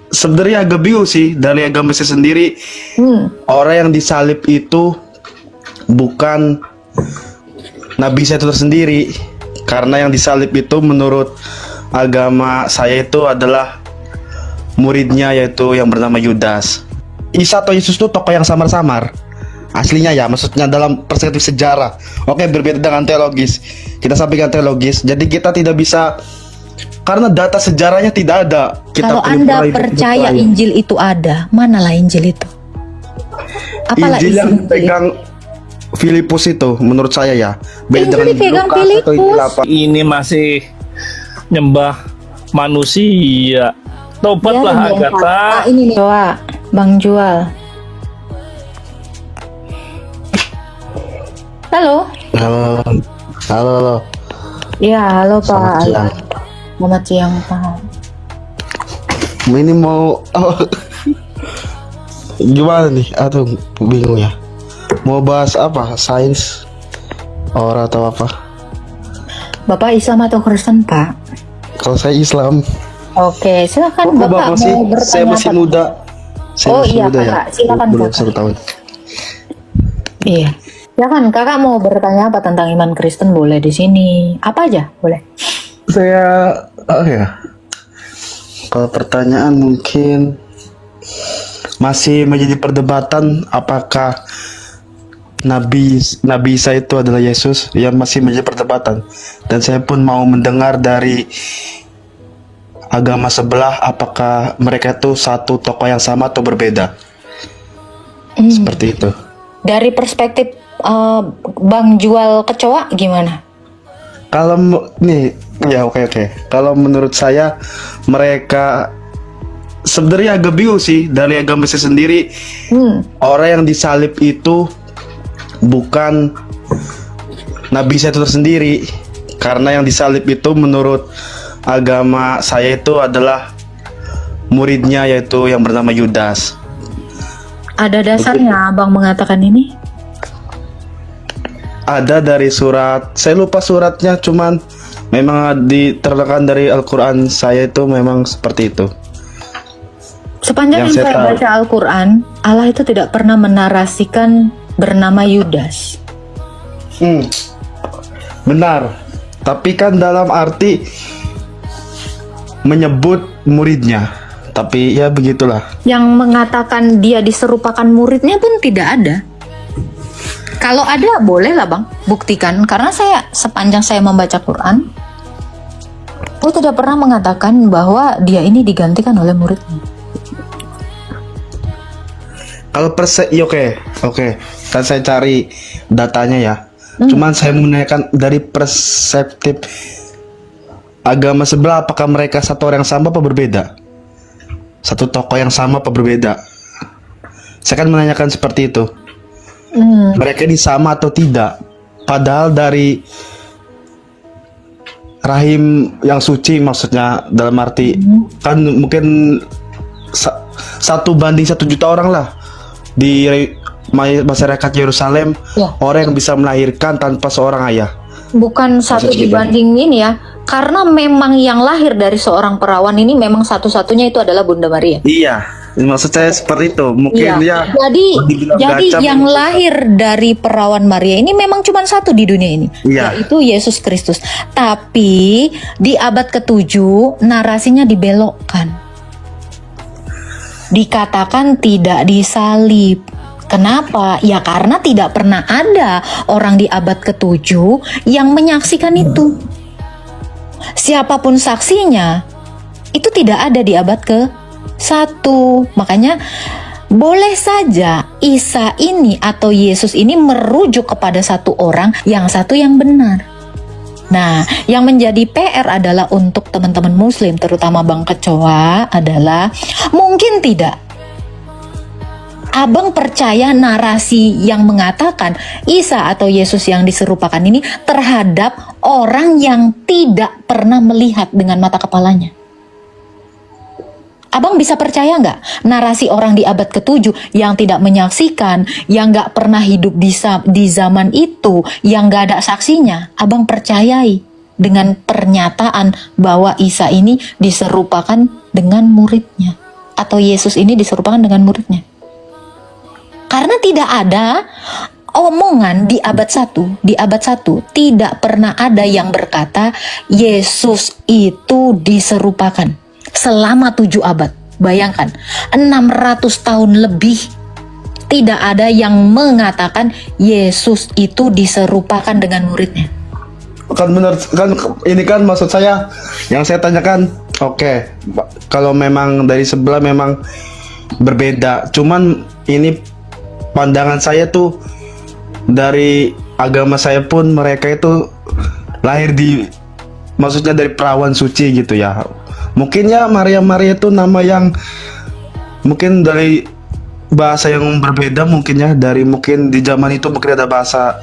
sebenarnya agak bingung sih dari agama saya sendiri. Orang yang disalib itu bukan Nabi saya itu tersendiri, karena yang disalib itu menurut agama saya itu adalah muridnya, yaitu yang bernama Yudas. Isa atau Yesus itu tokoh yang samar-samar aslinya ya, maksudnya dalam perspektif sejarah. Oke, berbeda dengan teologis. Kita sampaikan teologis, jadi kita tidak bisa, karena data sejarahnya tidak ada. Kalau Anda percaya Injil itu ada, manalah Injil itu? Apalah Injil isi yang Injil dipegang Filipus itu, menurut saya ya, beda Injil dipegang Lukas atau Injil Filipus. apa. Ini masih nyembah manusia. Tobatlah Agatha. Ini nih, Wak. Bang Jual. Halo. Halo, halo, halo. Iya, halo Pak. Selamat siang. Selamat siang Pak. Ini mau gimana nih? Aduh, bingung ya. Mau bahas apa? Sains, ora atau apa? Bapak Islam atau Kristen Pak? Kalau saya Islam. Oke, silakan Oh, Bapak masih, mau bertanya saya masih apa? muda. Saya Oh masih iya muda Kakak, ya. silakan Belum Kakak. 1 tahun. Iya. Silakan Kakak mau bertanya apa tentang iman Kristen, boleh di sini. Apa aja, boleh. Saya, oh ya. Kalau pertanyaan mungkin masih menjadi perdebatan apakah Nabi Isa itu adalah Yesus, yang masih menjadi perdebatan. Dan saya pun mau mendengar dari agama sebelah apakah mereka itu satu tokoh yang sama atau berbeda. Seperti itu. Dari perspektif Bang Jual Kecoa gimana? Kalau nih ya, oke. Kalau menurut saya mereka sebenarnya agak bingung sih dari agama saya sendiri. Orang yang disalib itu bukan Nabi saya itu tersendiri, karena yang disalib itu menurut agama saya itu adalah muridnya, yaitu yang bernama Yudas. Ada dasarnya Abang mengatakan ini? Ada dari surat, saya lupa suratnya, cuman memang diterangkan dari Al-Quran saya itu memang seperti itu. Sepanjang yang Yang saya saya tahu. baca Al-Quran, Allah itu tidak pernah menarasikan bernama Yudas. Benar, tapi kan dalam arti menyebut muridnya. Tapi ya begitulah. Yang mengatakan dia diserupakan muridnya pun tidak ada. Kalau ada, boleh lah Bang, buktikan. Karena sepanjang saya membaca Quran, aku tidak pernah mengatakan bahwa dia ini digantikan oleh muridnya. Kalau oke. Kan saya cari datanya ya. Cuman saya menanyakan dari perspektif agama sebelah, apakah mereka satu orang yang sama apa berbeda? Satu tokoh yang sama apa berbeda? Saya kan menanyakan seperti itu. Mereka ini sama atau tidak? Padahal dari rahim yang suci, maksudnya dalam arti kan mungkin 1 banding 1 juta orang lah di masyarakat Yerusalem, Ya. orang yang bisa melahirkan tanpa seorang ayah. Bukan satu dibanding ini ya, karena memang yang lahir dari seorang perawan ini memang satu-satunya itu adalah Bunda Maria. Iya, maksud saya seperti itu. Mungkin ya. Jadi yang lahir dari perawan Maria ini memang cuma satu di dunia ini, Iya. yaitu Yesus Kristus. Tapi di abad ke-7 narasinya dibelokkan. Dikatakan tidak disalib. Kenapa? Ya karena tidak pernah ada orang di abad ke-7 yang menyaksikan itu. Siapapun saksinya, itu tidak ada di abad ke-1. Makanya boleh saja Isa ini atau Yesus ini merujuk kepada satu orang, yang satu yang benar. Nah, yang menjadi PR adalah untuk teman-teman Muslim, terutama Bang Kecoa, adalah mungkin tidak Abang percaya narasi yang mengatakan Isa atau Yesus yang diserupakan ini terhadap orang yang tidak pernah melihat dengan mata kepalanya. Abang bisa percaya nggak narasi orang di abad ke-7 yang tidak menyaksikan, yang nggak pernah hidup di zaman itu, yang nggak ada saksinya, Abang percayai dengan pernyataan bahwa Isa ini diserupakan dengan muridnya? atau Yesus ini diserupakan dengan muridnya? Karena tidak ada omongan di abad 1, tidak pernah ada yang berkata Yesus itu diserupakan selama 7 abad. Bayangkan, 600 tahun lebih tidak ada yang mengatakan Yesus itu diserupakan dengan muridnya. Kan benar kan, ini kan maksud saya yang saya tanyakan. Oke, kalau memang dari sebelah memang berbeda, cuman ini pandangan saya tuh dari agama saya pun mereka itu lahir maksudnya dari perawan suci gitu ya. Mungkin ya Maria itu nama yang mungkin dari bahasa yang berbeda, mungkin ya dari mungkin di zaman itu mungkin ada bahasa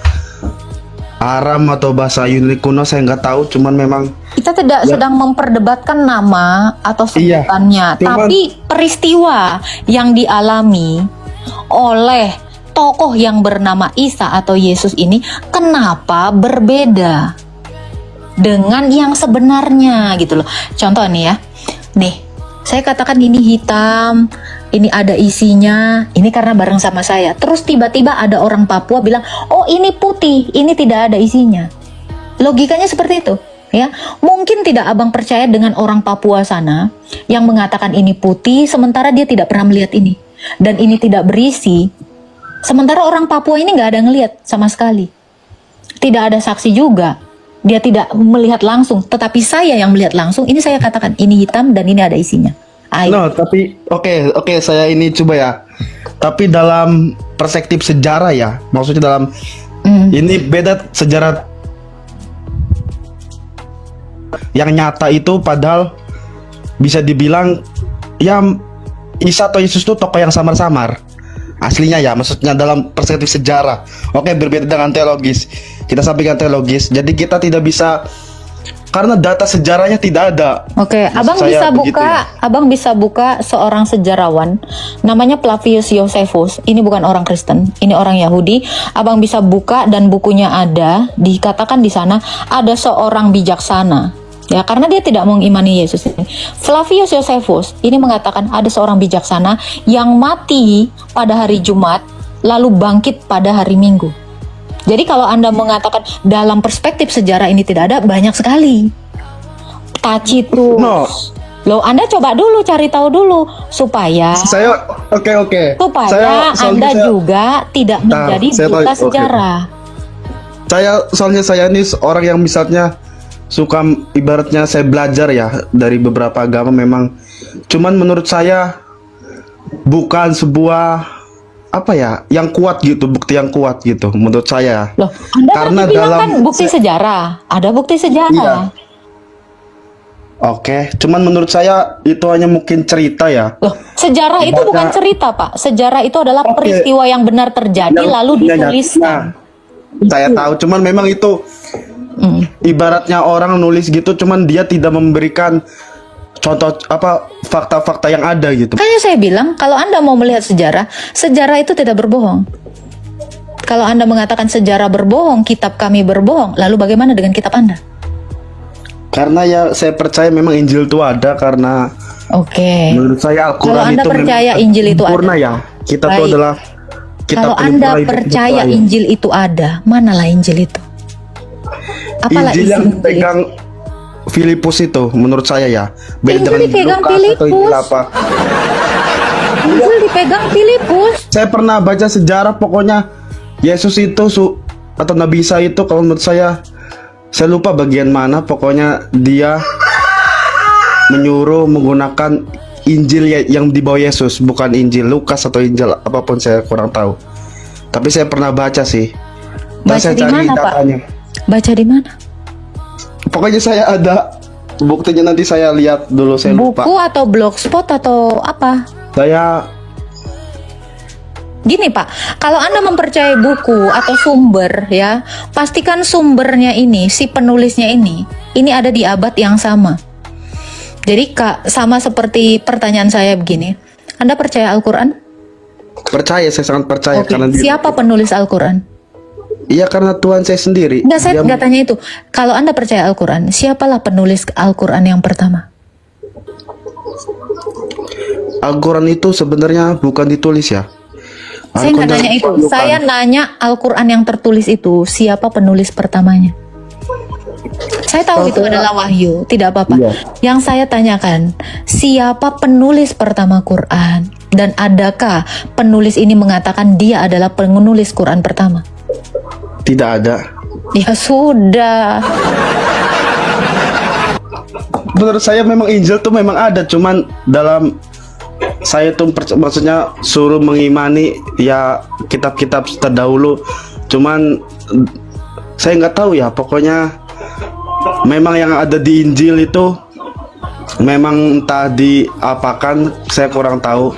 Aram atau bahasa Yunani kuno, saya nggak tahu, cuman memang kita tidak sedang memperdebatkan nama atau sebutannya, tapi peristiwa yang dialami oleh tokoh yang bernama Isa atau Yesus ini kenapa berbeda dengan yang sebenarnya gitu loh. Contoh nih ya, nih saya katakan ini hitam, ini ada isinya, ini karena bareng sama saya. Terus tiba-tiba ada orang Papua bilang, oh ini putih, ini tidak ada isinya. Logikanya seperti itu, ya. Mungkin tidak abang percaya dengan orang Papua sana yang mengatakan ini putih, sementara dia tidak pernah melihat ini. Dan ini tidak berisi, sementara orang Papua ini nggak ada ngelihat sama sekali. Tidak ada saksi juga. Dia tidak melihat langsung, tetapi saya yang melihat langsung. Ini saya katakan ini hitam dan ini ada isinya. Ayo. no, tapi oke, saya ini coba ya. Tapi dalam perspektif sejarah ya, maksudnya dalam ini beda sejarah yang nyata itu, padahal bisa dibilang ya Isa atau Yesus itu tokoh yang samar-samar aslinya ya, maksudnya dalam perspektif sejarah. Oke, berbeda dengan teologis. Kita sampaikan teologis, jadi kita tidak bisa karena data sejarahnya tidak ada. Oke, abang bisa buka, abang bisa buka seorang sejarawan namanya Flavius Josephus. Ini bukan orang Kristen, ini orang Yahudi. Abang bisa buka dan bukunya ada, dikatakan di sana ada seorang bijaksana. Ya, karena dia tidak mengimani Yesus ini. Flavius Josephus ini mengatakan ada seorang bijaksana yang mati pada hari Jumat lalu bangkit pada hari Minggu. Jadi kalau Anda mengatakan dalam perspektif sejarah ini tidak ada, banyak sekali. Tacitus. No. Loh, Anda coba dulu cari tahu dulu supaya Oke. Supaya Anda juga tidak menjadi buta sejarah. Soalnya saya ini orang yang misalnya suka, ibaratnya saya belajar ya dari beberapa agama memang. Cuman menurut saya bukan sebuah apa ya yang kuat gitu, bukti yang kuat gitu menurut saya. Loh, Anda karena bilang dalam kan bukti sejarah, ada bukti sejarah. Iya. Oke, cuman menurut saya itu hanya mungkin cerita ya. Loh, sejarah itu bukan cerita, Pak. Sejarah itu adalah peristiwa yang benar terjadi lalu dituliskan. Saya tahu, cuman memang itu ibaratnya orang nulis gitu, cuman dia tidak memberikan contoh apa fakta-fakta yang ada gitu. Makanya saya bilang kalau Anda mau melihat sejarah, sejarah itu tidak berbohong. Kalau Anda mengatakan sejarah berbohong, kitab kami berbohong, lalu bagaimana dengan kitab Anda? Karena ya saya percaya memang Injil itu ada, karena menurut saya Al-Quran kalau Anda itu percaya Injil itu sempurna ada. ya. Kita itu adalah kitab kalau Anda percaya Injil itu ada, manalah Injil itu? Apalah Injil yang Injil pegang Filipus itu menurut saya ya. Beda Injil dengan dipegang Lukas atau Injil Filipus. apa. Injil dipegang Filipus. Saya pernah baca sejarah, pokoknya Yesus itu atau Nabi Isa itu kalau menurut saya lupa bagian mana, pokoknya dia menyuruh menggunakan Injil yang dibawa Yesus, bukan Injil Lukas atau Injil apapun, saya kurang tahu. Tapi saya pernah baca sih. Dan Baca saya di cari mana, Pak? datanya. Baca di mana? Pokoknya saya ada buktinya, nanti saya lihat dulu, saya lupa. Buku atau blogspot atau apa? Saya Gini Pak, kalau Anda mempercayai buku atau sumber ya, pastikan sumbernya ini, si penulisnya ini ada di abad yang sama. Jadi Kak, sama seperti pertanyaan saya begini, Anda percaya Al-Quran? percaya, saya sangat percaya. Oke, Karena siapa penulis Al-Quran? iya, karena Tuhan saya sendiri. Enggak, saya Dia- nggak tanya itu. Kalau Anda percaya Al-Quran, siapalah penulis Al-Quran yang pertama? Al-Quran itu sebenarnya bukan ditulis ya. Saya nggak nanya itu. Saya nanya Al-Quran yang tertulis itu siapa penulis pertamanya? Saya tahu itu adalah wahyu, tidak apa-apa. Iya. Yang saya tanyakan, siapa penulis pertama Quran? Dan adakah penulis ini mengatakan dia adalah penulis Quran pertama? Tidak ada. Ya sudah. Menurut saya memang Injil tuh memang ada, cuman dalam saya tuh maksudnya suruh mengimani ya kitab-kitab terdahulu. Cuman saya nggak tahu ya, pokoknya memang yang ada di Injil itu memang entah diapakan, saya kurang tahu.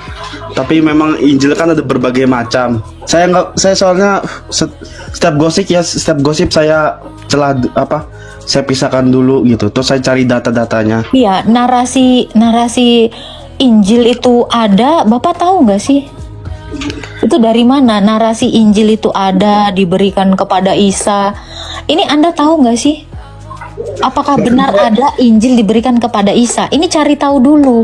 Tapi memang Injil kan ada berbagai macam. Saya soalnya setiap gosip saya saya pisahkan dulu gitu. Terus saya cari data-datanya. Iya, narasi Injil itu ada, Bapak tahu nggak sih? Itu dari mana narasi Injil itu ada, diberikan kepada Isa? Ini Anda tahu nggak sih? Apakah benar ada Injil diberikan kepada Isa? Ini cari tahu dulu.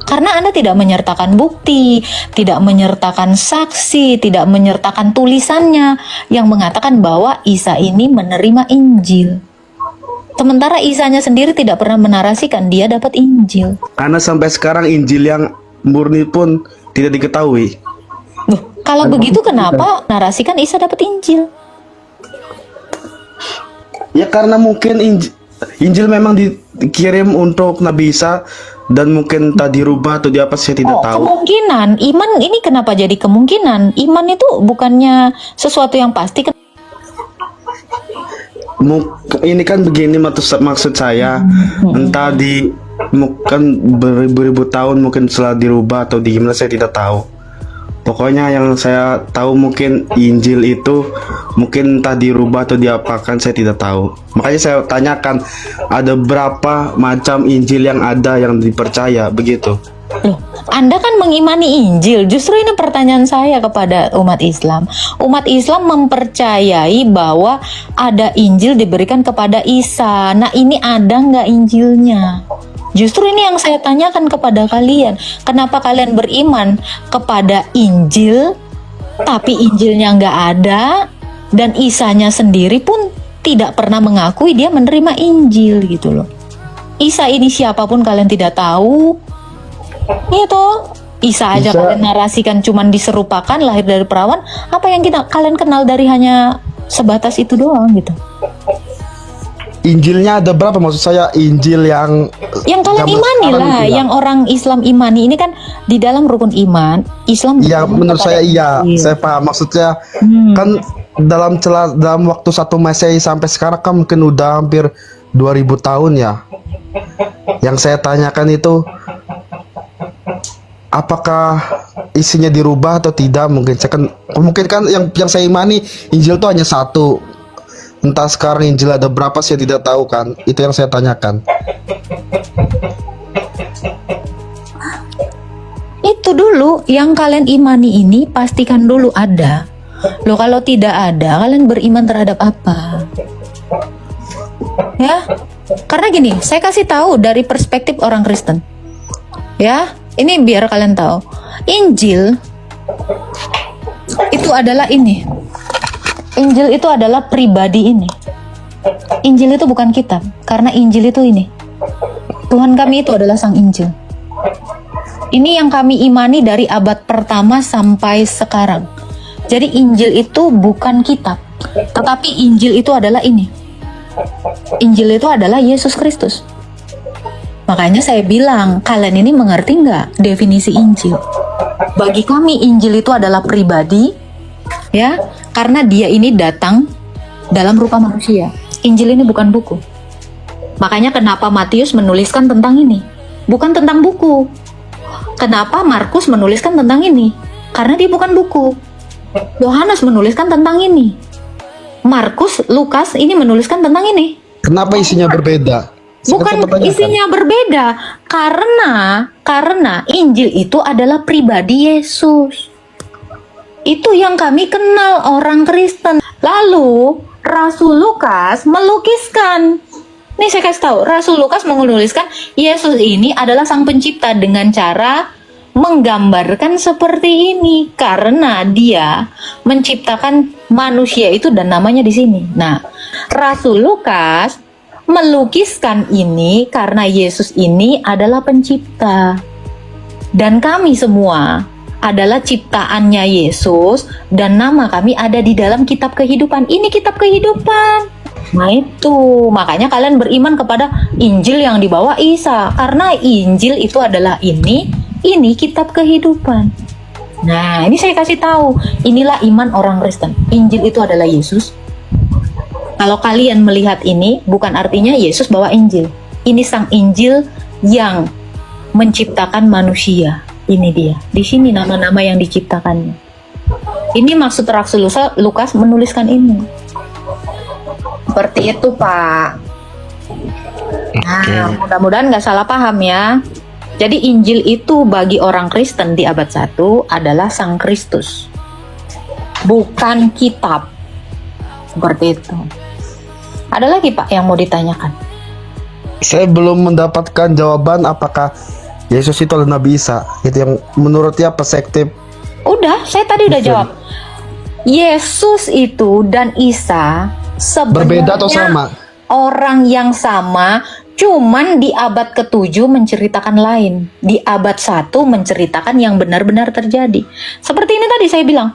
Karena Anda tidak menyertakan bukti, tidak menyertakan saksi, tidak menyertakan tulisannya yang mengatakan bahwa Isa ini menerima Injil. Sementara Isanya sendiri tidak pernah menarasikan dia dapat Injil. Karena sampai sekarang Injil yang murni pun tidak diketahui. Loh, kalau begitu kenapa narasikan Isa dapat Injil? Ya karena mungkin Injil memang dikirim untuk Nabi Isa dan mungkin tak dirubah atau diapa, saya tidak tahu. Kemungkinan iman ini kenapa jadi kemungkinan? Iman itu bukannya sesuatu yang pasti. Ini kan begini maksud saya, entah mungkin beribu-ribu tahun mungkin setelah dirubah atau di gimana, saya tidak tahu. Pokoknya yang saya tahu mungkin Injil itu mungkin entah dirubah atau diapakan, saya tidak tahu. Makanya saya tanyakan, ada berapa macam Injil yang ada yang dipercaya begitu. Loh, Anda kan mengimani Injil. Justru ini pertanyaan saya kepada umat Islam. Umat Islam mempercayai bahwa ada Injil diberikan kepada Isa. Nah, ini ada nggak Injilnya? Justru ini yang saya tanyakan kepada kalian. Kenapa kalian beriman kepada Injil, tapi Injilnya nggak ada, dan Isanya sendiri pun tidak pernah mengakui dia menerima Injil gitu loh. Isa ini siapapun kalian tidak tahu. Iya toh, Isa aja kalian narasikan cuman diserupakan lahir dari perawan. Apa yang kalian kenal dari hanya sebatas itu doang gitu? Injilnya ada berapa? Maksud saya Injil yang kalian imani lah, yang orang Islam imani ini kan di dalam rukun iman Islam. Iya, menurut saya iya, saya paham maksudnya. Kan dalam waktu 1 Masehi sampai sekarang kan mungkin udah hampir 2000 tahun ya. Yang saya tanyakan itu apakah isinya dirubah atau tidak? Mungkin kan yang saya imani Injil itu hanya satu. Entah sekarang Injil ada berapa, saya tidak tahu kan. Itu yang saya tanyakan. Itu dulu yang kalian imani ini pastikan dulu ada. Loh, kalau tidak ada, kalian beriman terhadap apa? Ya, karena gini, saya kasih tahu dari perspektif orang Kristen. Ya, ini biar kalian tahu. Injil itu adalah ini. Injil itu adalah pribadi ini. Injil itu bukan kitab, karena Injil itu ini. Tuhan kami itu adalah Sang Injil. Ini yang kami imani dari abad pertama sampai sekarang. Jadi Injil itu bukan kitab, tetapi Injil itu adalah ini. Injil itu adalah Yesus Kristus. Makanya saya bilang, kalian ini mengerti nggak definisi Injil? Bagi kami Injil itu adalah pribadi, ya, karena dia ini datang dalam rupa manusia. Injil ini bukan buku. Makanya kenapa Matius menuliskan tentang ini, bukan tentang buku. Kenapa Markus menuliskan tentang ini? Karena dia bukan buku. Yohanes menuliskan tentang ini. Markus, Lukas ini menuliskan tentang ini. Kenapa isinya berbeda? Bukan isinya berbeda, karena Injil itu adalah pribadi Yesus. Itu yang kami kenal orang Kristen. Lalu Rasul Lukas melukiskan. Nih saya kasih tahu, Rasul Lukas menuliskan Yesus ini adalah sang pencipta dengan cara menggambarkan seperti ini karena dia menciptakan manusia itu dan namanya di sini. Nah, Rasul Lukas melukiskan ini karena Yesus ini adalah pencipta. Dan kami semua adalah ciptaannya Yesus dan nama kami ada di dalam kitab kehidupan. Ini kitab kehidupan. Nah itu, makanya kalian beriman kepada Injil yang dibawa Isa. Karena Injil itu adalah ini kitab kehidupan. Nah, ini saya kasih tahu. Inilah iman orang Kristen. Injil itu adalah Yesus. Kalau kalian melihat ini, bukan artinya Yesus bawa Injil. Ini sang Injil yang menciptakan manusia. Ini dia. Di sini nama-nama yang diciptakannya. Ini maksud Rasul Lukas menuliskan ini. Seperti itu, Pak. Nah, mudah-mudahan nggak salah paham ya. Jadi Injil itu bagi orang Kristen di abad 1 adalah Sang Kristus. Bukan kitab. Seperti itu. Ada lagi, Pak, yang mau ditanyakan? Saya belum mendapatkan jawaban apakah Yesus itu adalah Nabi Isa. Itu yang menurutnya perspektif. Udah, saya tadi udah jawab. Yesus itu dan Isa sebenarnya Berbeda atau sama? Orang yang sama, cuman di abad ke-7 menceritakan lain. Di abad 1 menceritakan yang benar-benar terjadi. Seperti ini tadi saya bilang.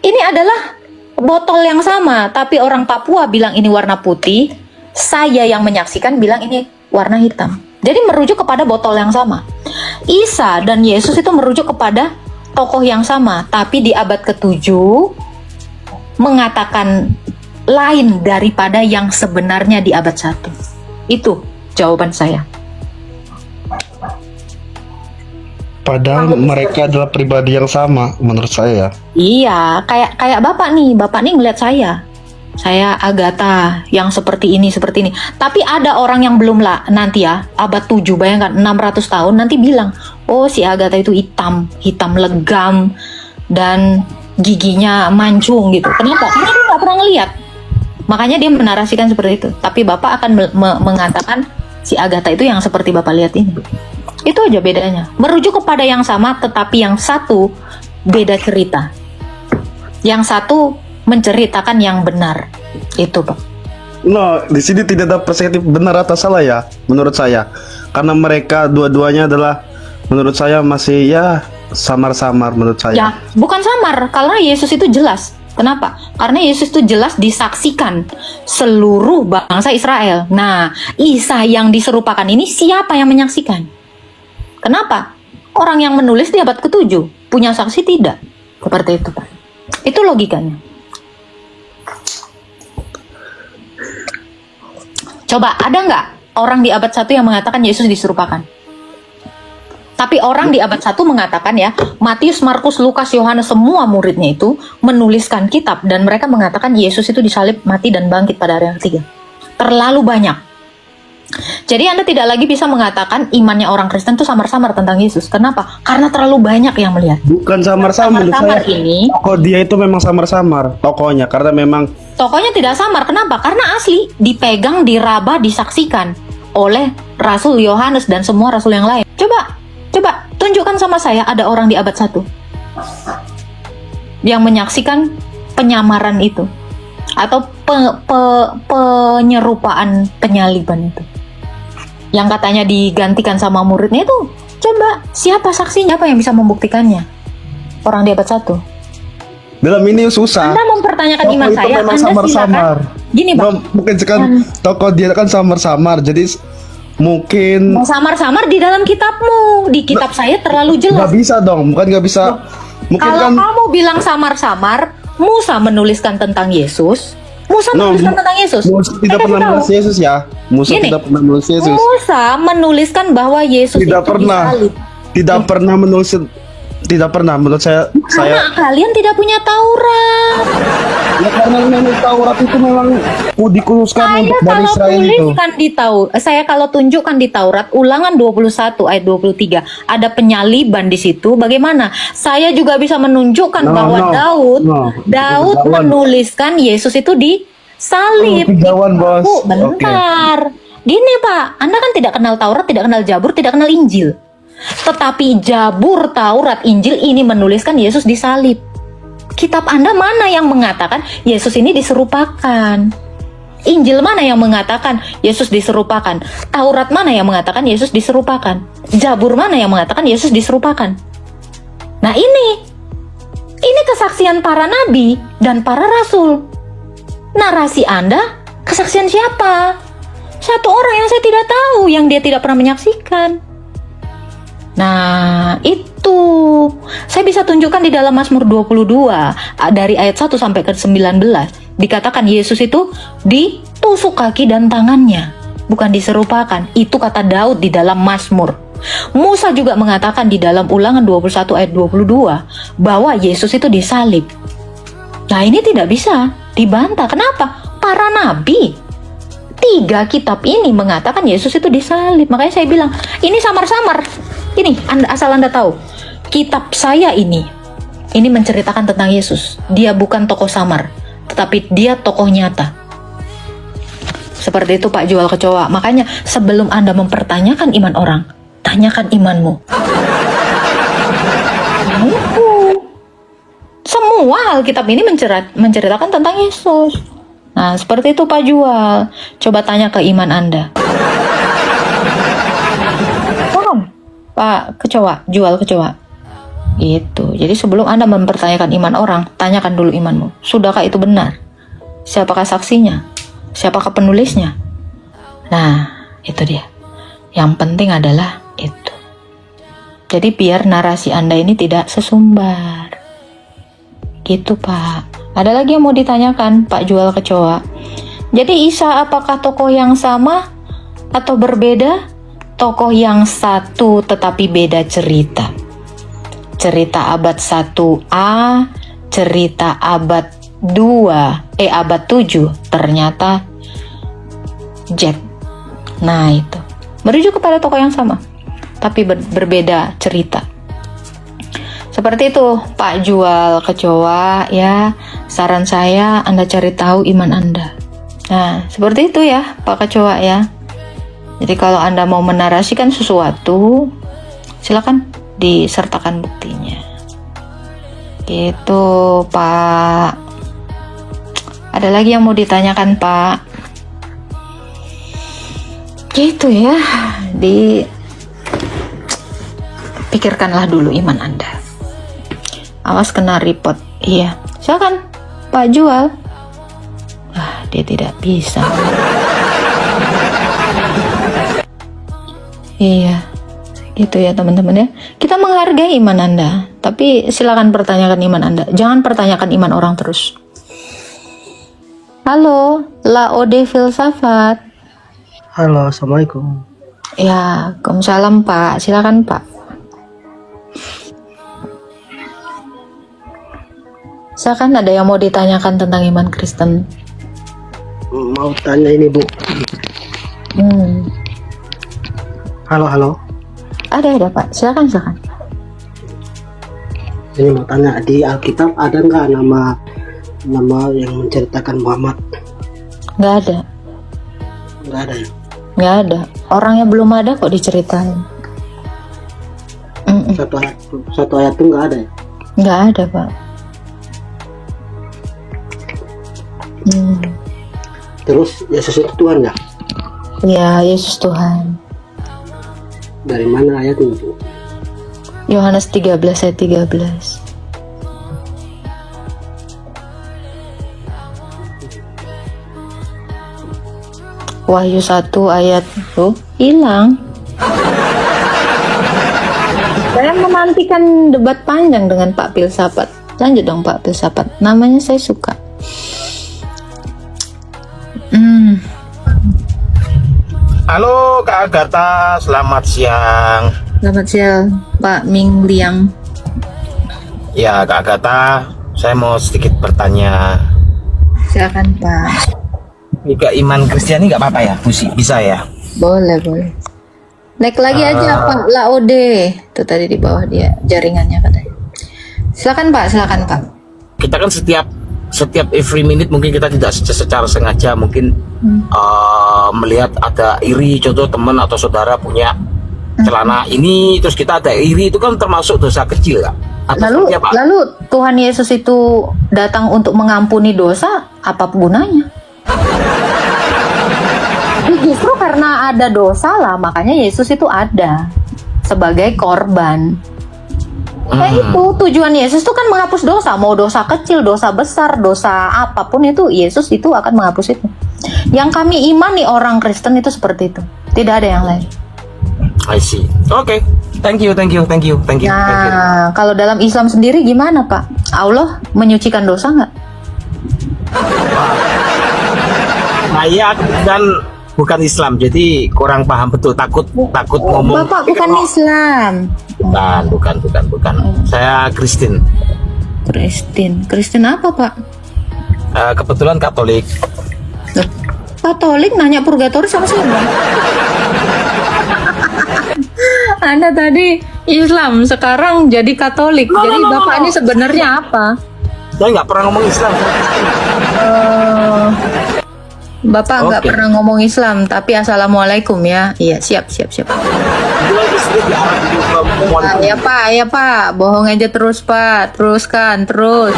Ini adalah botol yang sama, tapi orang Papua bilang ini warna putih, saya yang menyaksikan bilang ini warna hitam. Jadi merujuk kepada botol yang sama. Isa dan Yesus itu merujuk kepada tokoh yang sama, tapi di abad ke-7 mengatakan lain daripada yang sebenarnya di abad 1. Itu jawaban saya. Padahal mereka adalah pribadi yang sama menurut saya. Iya, kayak Bapak nih ngeliat saya. Saya Agatha yang seperti ini. Tapi ada orang yang belum lah nanti ya, abad 7, bayangkan 600 tahun nanti bilang, oh si Agatha itu hitam legam dan giginya mancung gitu. Kenapa? Karena dia nggak pernah ngeliat. Makanya dia menarasikan seperti itu. Tapi Bapak akan mengatakan si Agatha itu yang seperti Bapak lihat ini. Itu aja bedanya. Merujuk kepada yang sama, tetapi yang satu beda cerita. Yang satu menceritakan yang benar. Itu, Pak. No, di sini tidak ada perspektif benar atau salah ya, menurut saya. Karena mereka dua-duanya adalah, menurut saya masih ya samar-samar menurut saya. Ya, bukan samar, karena Yesus itu jelas. Kenapa? Karena Yesus itu jelas disaksikan seluruh bangsa Israel. Nah, Isa yang diserupakan ini siapa yang menyaksikan? Kenapa? Orang yang menulis di abad ke-7 punya saksi tidak? Seperti itu, Pak. Itu logikanya. Coba, ada nggak orang di abad 1 yang mengatakan Yesus diserupakan? Tapi orang di abad 1 mengatakan ya, Matius, Markus, Lukas, Yohanes, semua muridnya itu menuliskan kitab dan mereka mengatakan Yesus itu disalib, mati, dan bangkit pada hari yang ketiga. Terlalu banyak. Jadi Anda tidak lagi bisa mengatakan imannya orang Kristen itu samar-samar tentang Yesus. Kenapa? Karena terlalu banyak yang melihat. Bukan samar-samar menurut Samar-samar saya. ini, Tokoh dia itu memang samar-samar tokohnya, karena memang tokohnya tidak samar. Kenapa? Karena asli, dipegang, diraba, disaksikan oleh Rasul Yohanes dan semua Rasul yang lain. Coba tunjukkan sama saya ada orang di abad 1 yang menyaksikan penyamaran itu atau penyerupaan penyaliban itu yang katanya digantikan sama muridnya itu. Coba, siapa saksinya? Apa yang bisa membuktikannya? Orang di abad 1. dalam ini susah. Anda mempertanyakan Tokoh iman itu saya, memang Anda samar-samar. silakan. Gini, Bang. Mungkin sekarang tokoh dia kan samar-samar, jadi mungkin Samar-samar di dalam kitabmu. Di kitab saya terlalu nggak jelas. bisa dong, bukan nggak bisa. Mungkin Kalau kan kamu bilang samar-samar, Musa menuliskan tentang Yesus. Musa menuliskan tentang Yesus. Musa tidak Saya pernah kasih menulis tahu. Yesus ya. Musa Gini, tidak pernah menulis Yesus. Musa menuliskan bahwa Yesus Tidak itu pernah. disalib. Tidak pernah menulis. Tidak pernah menurut saya. Karena kalian tidak punya Taurat. Ya karena memang Taurat itu memang dikhususkan Saya untuk Bani kalau Israel itu. tuliskan di Taurat, saya kalau tunjukkan di Taurat Ulangan 21 ayat 23 ada penyaliban di situ. Bagaimana? Saya juga bisa menunjukkan bahwa Daud menuliskan Yesus itu disalib. Kejauhan, Bos. Bentar. Gini Pak, Anda kan tidak kenal Taurat, tidak kenal Zabur, tidak kenal Injil. Tetapi Zabur, Taurat, Injil ini menuliskan Yesus disalib. Kitab Anda mana yang mengatakan Yesus ini diserupakan? Injil mana yang mengatakan Yesus diserupakan? Taurat mana yang mengatakan Yesus diserupakan? Zabur mana yang mengatakan Yesus diserupakan? Nah ini kesaksian para nabi dan para rasul. Narasi Anda, kesaksian siapa? Satu orang yang saya tidak tahu, yang dia tidak pernah menyaksikan. Nah, itu saya bisa tunjukkan di dalam Mazmur 22 dari ayat 1 sampai ke 19. Dikatakan Yesus itu ditusuk kaki dan tangannya, bukan diserupakan. Itu kata Daud di dalam Mazmur. Musa juga mengatakan di dalam Ulangan 21 ayat 22 bahwa Yesus itu disalib. Nah, ini tidak bisa dibantah. Kenapa? Para nabi 3 kitab ini mengatakan Yesus itu disalib. Makanya saya bilang, ini samar-samar. Ini asal Anda tahu, kitab saya ini menceritakan tentang Yesus. Dia bukan tokoh samar, tetapi dia tokoh nyata. Seperti itu Pak Jual Kecoa. Makanya sebelum Anda mempertanyakan iman orang, tanyakan imanmu. Nah, itu. Semua Alkitab ini menceritakan tentang Yesus. Nah, seperti itu Pak Jual. Coba tanya ke iman Anda. Paham? Pak Kecoa, Jual Kecoa. Itu. Jadi sebelum Anda mempertanyakan iman orang, tanyakan dulu imanmu. Sudahkah itu benar? Siapakah saksinya? Siapakah penulisnya? Nah, itu dia. Yang penting adalah itu. Jadi biar narasi Anda ini tidak sesumbar. Gitu Pak. Ada lagi yang mau ditanyakan Pak Jual Kecoa? Jadi Isa apakah tokoh yang sama atau berbeda? Tokoh yang satu tetapi beda cerita. Cerita abad 1A, cerita abad 2, abad 7 ternyata Jack. Nah itu. Merujuk kepada tokoh yang sama tapi berbeda cerita. Seperti itu Pak Jual Kecoa ya. Saran saya Anda cari tahu iman Anda. Nah seperti itu ya Pak Kecoa ya. Jadi kalau Anda mau menarasikan sesuatu, silakan disertakan buktinya. Gitu Pak. Ada lagi yang mau ditanyakan Pak? Gitu ya. Pikirkanlah dulu iman Anda. Awas kena report. Iya, silakan Pak Jual. Dia tidak bisa. Iya, gitu ya teman-teman ya. Kita menghargai iman Anda, tapi silakan pertanyakan iman Anda. Jangan pertanyakan iman orang terus. Halo, Laode Filsafat. Halo, Assalamualaikum. Ya, Waalaikumsalam Pak. Silakan Pak. Silakan, ada yang mau ditanyakan tentang iman Kristen? Mau tanya ini Bu. Halo. Ada Pak. Silakan. Ini mau tanya, di Alkitab ada nggak nama yang menceritakan Muhammad? Nggak ada. Nggak ada ya? Nggak ada. Orangnya belum ada kok diceritain. Satu ayat tuh nggak ada ya? Nggak ada Pak. Terus Yesus itu Tuhan nggak? Ya, Yesus Tuhan. Dari mana ayatnya Bu? Yohanes 13 ayat 13. Wahyu 1 ayat hilang. Saya menantikan debat panjang dengan Pak Filsafat. Lanjut dong Pak Filsafat. Namanya saya suka. Halo Kak Agatha, selamat siang. Selamat siang Pak Ming Liang. Ya Kak Agatha, saya mau sedikit bertanya. Silakan Pak. Juga iman Kristiani nggak apa-apa ya, Busi? Bisa ya? Boleh. Naik lagi aja Pak Laode. Itu tadi di bawah dia jaringannya katanya. Silakan Pak. Kita kan setiap every minute mungkin kita tidak secara sengaja mungkin melihat ada iri, contoh teman atau saudara punya celana ini, terus kita ada iri, itu kan termasuk dosa kecil Kak? Atau Lalu, seperti apa? lalu Tuhan Yesus itu datang untuk mengampuni dosa, apa gunanya? Justru karena ada dosa lah, makanya Yesus itu ada sebagai korban. Nah itu tujuan Yesus itu kan menghapus dosa, mau dosa kecil, dosa besar, dosa apapun itu Yesus itu akan menghapus itu. Yang kami imani orang Kristen itu seperti itu, tidak ada yang lain. I see. Oke. Thank you. Nah, kalau dalam Islam sendiri gimana Pak? Allah menyucikan dosa nggak? Saya kan bukan Islam, jadi kurang paham betul, takut ngomong. Bapak bukan Islam. Bukan. Saya Kristen. Kristen apa Pak? Kebetulan Katolik. Loh, Katolik nanya purgatori sama siapa? Anda tadi Islam, sekarang jadi Katolik. Jadi Bapak ini sebenarnya apa? Saya nggak pernah ngomong Islam. Bapak nggak Oke. pernah ngomong Islam, tapi assalamualaikum ya. Iya, siap. Jual istri di Arab itu Ya Pak, bohong aja terus Pak, teruskan, terus.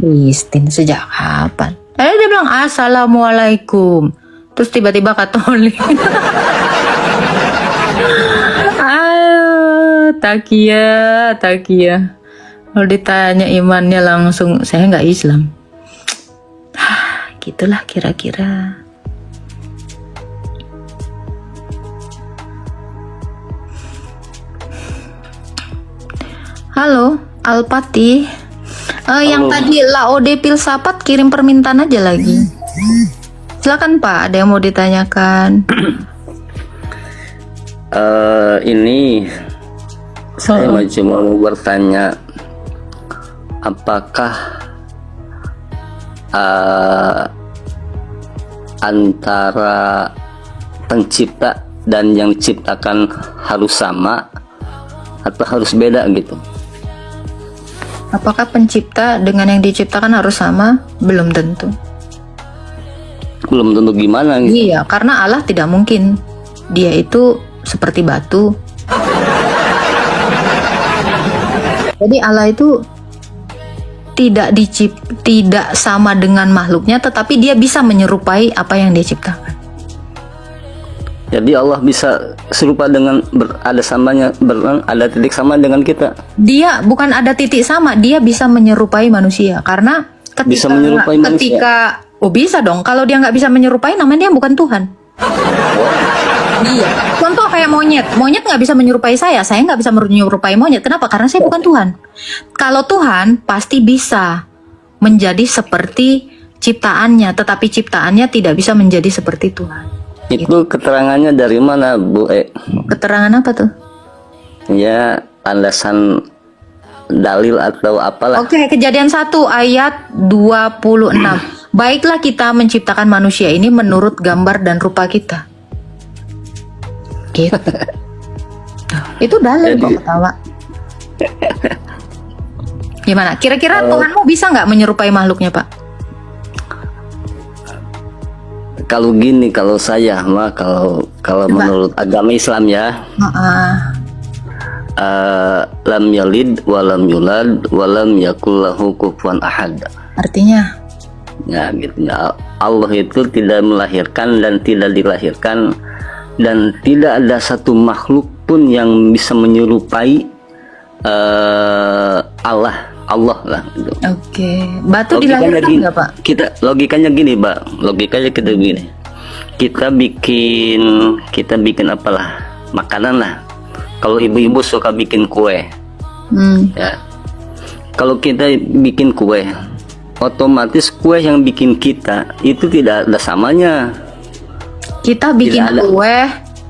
Kristen sejak kapan? Dia bilang assalamualaikum, terus tiba-tiba Katolik. Takia. Kalau ditanya imannya langsung, saya nggak Islam. Gitulah kira-kira. Halo, Alpati. Yang tadi Laode Filsafat kirim permintaan aja lagi. Silakan Pak, ada yang mau ditanyakan. Ini saya cuma mau bertanya, apakah antara pencipta dan yang diciptakan harus sama atau harus beda gitu? Apakah pencipta dengan yang diciptakan harus sama? Belum tentu. Belum tentu gimana gitu. Iya, karena Allah tidak mungkin. Dia itu seperti batu. Jadi Allah itu tidak sama dengan makhluknya, tetapi dia bisa menyerupai apa yang dia ciptakan. Jadi Allah bisa serupa dengan ada samanya, ada titik sama dengan kita. Dia bukan ada titik sama, dia bisa menyerupai manusia. Karena Bisa menyerupai manusia. Bisa dong. Kalau dia nggak bisa menyerupai, namanya dia bukan Tuhan. Iya. Contoh kayak monyet nggak bisa menyerupai saya nggak bisa menyerupai monyet. Kenapa? Karena saya bukan Tuhan. Kalau Tuhan pasti bisa menjadi seperti ciptaannya, tetapi ciptaannya tidak bisa menjadi seperti Tuhan. Itu keterangannya dari mana, Bu? Keterangan apa tuh? Ya, landasan dalil atau apalah. Oke, Kejadian 1 ayat 26. Baiklah kita menciptakan manusia ini menurut gambar dan rupa kita. Gitu. Itu dalil kok, ketawa. Gimana? Kira-kira Tuhanmu bisa nggak menyerupai makhluknya, Pak? Kalau gini, kalau saya mah kalau menurut agama Islam ya, lam yalid walam yulad walam yakul lahu kufuwan ahad. Artinya? Ya gitu ya. Allah itu tidak melahirkan dan tidak dilahirkan, dan tidak ada satu makhluk pun yang bisa menyerupai Allah lah gitu. Oke. Batu Logikanya dilahirkan gini, nggak, Pak? logikanya gini, Pak. Logikanya kita begini. Kita bikin apalah, makanan lah. Kalau ibu-ibu suka bikin kue. Ya. Kalau kita bikin kue, otomatis kue yang bikin kita itu tidak ada samanya. Kita bikin Tidak ada. kue,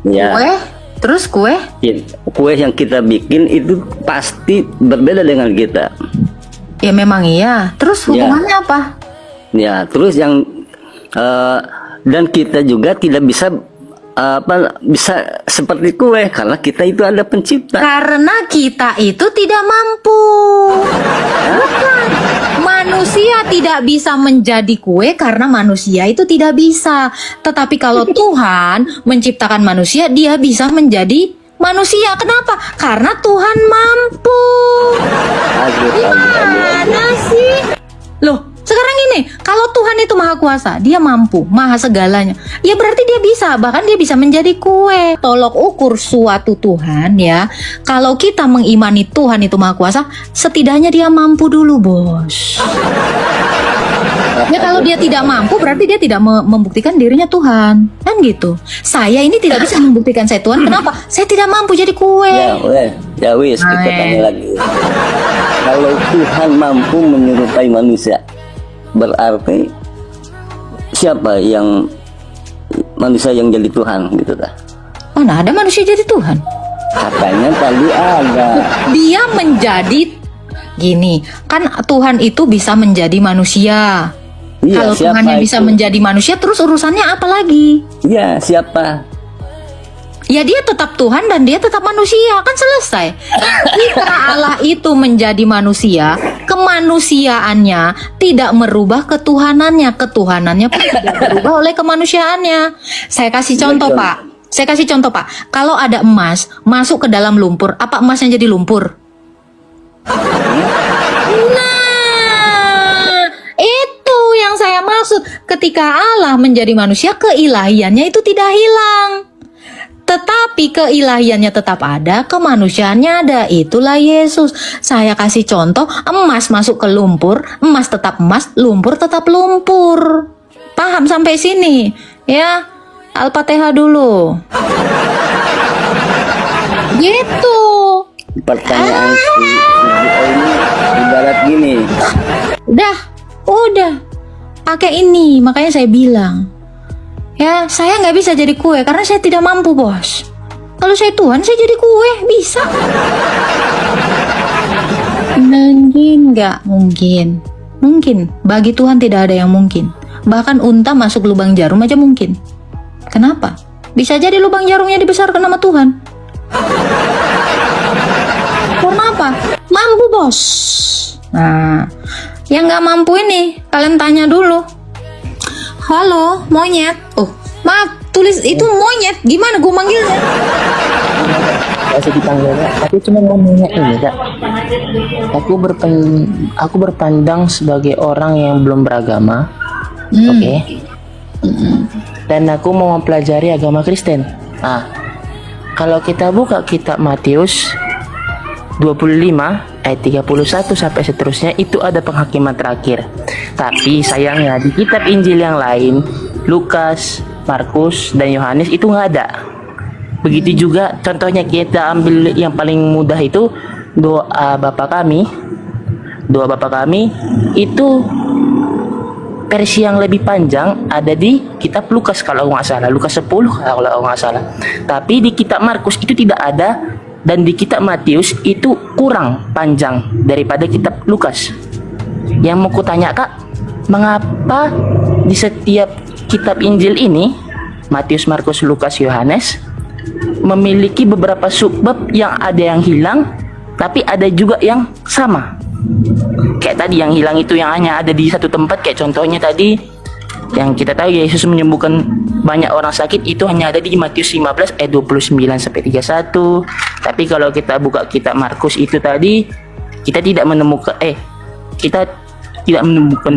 Ya. terus kue? Ya, kue yang kita bikin itu pasti berbeda dengan kita. Ya memang iya. Terus Ya. hubungannya apa? Ya, terus yang dan kita juga tidak bisa bisa seperti kue karena kita itu ada pencipta. Karena kita itu tidak mampu. Bukan. Manusia tidak bisa menjadi kue karena manusia itu tidak bisa. Tetapi kalau Tuhan menciptakan manusia, dia bisa menjadi manusia. Kenapa? Karena Tuhan mampu. Gimana sih? Loh, sekarang ini, kalau Tuhan itu maha kuasa, dia mampu, maha segalanya, ya berarti dia bisa, bahkan dia bisa menjadi kue. Tolok ukur suatu Tuhan ya, kalau kita mengimani Tuhan itu maha kuasa, setidaknya dia mampu dulu, bos. Ya kalau dia tidak mampu, berarti dia tidak membuktikan dirinya Tuhan, kan gitu. Saya ini tidak bisa membuktikan saya Tuhan, kenapa? Saya tidak mampu jadi kue. Ya wis, kita tanya lagi. Kalau Tuhan mampu menyerupai manusia, berarti siapa yang manusia yang jadi Tuhan gitu dah? Mana ada manusia jadi Tuhan? Katanya tadi ada. Dia menjadi gini, kan Tuhan itu bisa menjadi manusia. Iya, Kalau Tuhan yang bisa menjadi manusia, terus urusannya apa lagi? Iya, siapa? Ya dia tetap Tuhan dan dia tetap manusia, kan selesai. Jika Allah itu menjadi manusia, kemanusiaannya tidak merubah ketuhanannya, ketuhanannya pun tidak berubah oleh kemanusiaannya. Saya kasih contoh, Pak. Saya kasih contoh, Pak. Kalau ada emas masuk ke dalam lumpur, apa emasnya jadi lumpur? Nah, itu yang saya maksud. Ketika Allah menjadi manusia, keilahiannya itu tidak hilang. Tetapi keilahiannya tetap ada, kemanusiaannya ada. Itulah Yesus. Saya kasih contoh, emas masuk ke lumpur, emas tetap emas, lumpur tetap lumpur. Paham sampai sini? Ya, Al-Fatihah dulu. Gitu. Pertanyaan si ini ibarat gini. Udah. Pakai ini, makanya saya bilang. Ya, saya nggak bisa jadi kue karena saya tidak mampu, bos. Kalau saya Tuhan, saya jadi kue, bisa. Mungkin nggak? Mungkin. Mungkin. Bagi Tuhan tidak ada yang mungkin. Bahkan unta masuk lubang jarum aja mungkin. Kenapa? Bisa jadi lubang jarumnya dibesarkan nama Tuhan. Karena apa? Mampu, bos. Nah, yang nggak mampu ini, kalian tanya dulu. Halo, monyet. Oh, maaf, tulis itu monyet. Gimana gue manggilnya? Masih dipanggilnya. Aku cuma mau nanya ini, Kak. Aku berpandang sebagai orang yang belum beragama. Oke. Dan aku mau mempelajari agama Kristen. Nah, kalau kita buka kitab Matius 25 ayat 31 sampai seterusnya, itu ada penghakiman terakhir. Tapi sayangnya di kitab Injil yang lain, Lukas, Markus, dan Yohanes itu nggak ada. Begitu juga contohnya kita ambil yang paling mudah itu doa Bapa kami. Doa Bapa kami itu versi yang lebih panjang ada di kitab Lukas kalau nggak salah, Lukas 10 kalau nggak salah. Tapi di kitab Markus itu tidak ada. Dan di kitab Matius itu kurang panjang daripada kitab Lukas. Yang mau kutanya, Kak, mengapa di setiap kitab Injil ini, Matius, Markus, Lukas, Yohanes, memiliki beberapa subbab yang ada yang hilang, tapi ada juga yang sama? Kayak tadi yang hilang itu yang hanya ada di satu tempat, kayak contohnya tadi yang kita tahu Yesus menyembuhkan banyak orang sakit, itu hanya ada di Matius 15 ayat 29 sampai 31. Tapi kalau kita buka kitab Markus itu tadi, kita tidak menemukan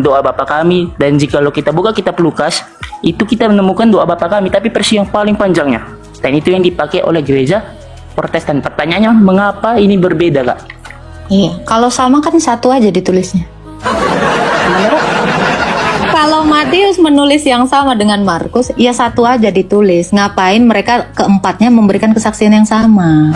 doa Bapa kami. Dan jika kita buka kitab Lukas, itu kita menemukan doa Bapa kami, tapi versi yang paling panjangnya. Dan itu yang dipakai oleh gereja Protestan. Pertanyaannya, mengapa ini berbeda, Kak? Iya, kalau sama kan satu aja ditulisnya. Kalau Matius menulis yang sama dengan Markus, ya satu aja ditulis. Ngapain mereka keempatnya memberikan kesaksian yang sama?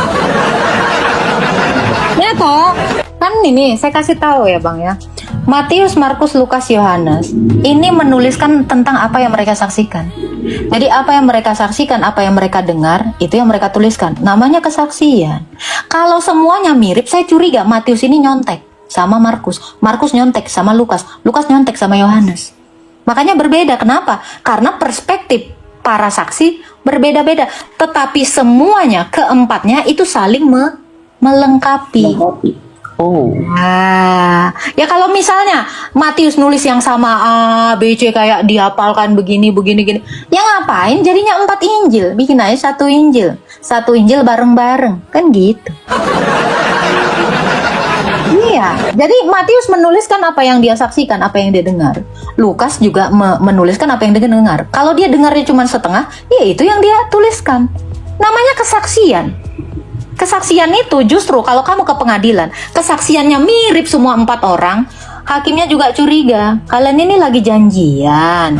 Ya toh, kan ini saya kasih tahu ya Bang ya. Matius, Markus, Lukas, Yohanes ini menuliskan tentang apa yang mereka saksikan. Jadi apa yang mereka saksikan, apa yang mereka dengar, itu yang mereka tuliskan. Namanya kesaksian. Kalau semuanya mirip, saya curiga Matius ini nyontek sama Markus, Markus nyontek sama Lukas, Lukas nyontek sama Yohanes. Makanya berbeda. Kenapa? Karena perspektif para saksi berbeda-beda, tetapi semuanya keempatnya itu saling melengkapi. Oh, Nah, ya kalau misalnya Matius nulis yang sama A, B, C kayak dihafalkan begini, gini, ya ngapain jadinya 4 Injil? Bikin aja satu Injil bareng-bareng, kan gitu. Iya, jadi Matius menuliskan apa yang dia saksikan, apa yang dia dengar. Lukas juga menuliskan apa yang dia dengar. Kalau dia dengarnya cuma setengah, ya itu yang dia tuliskan. Namanya kesaksian. Kesaksian itu justru kalau kamu ke pengadilan, kesaksiannya mirip semua 4 orang, hakimnya juga curiga. Kalian ini lagi janjian.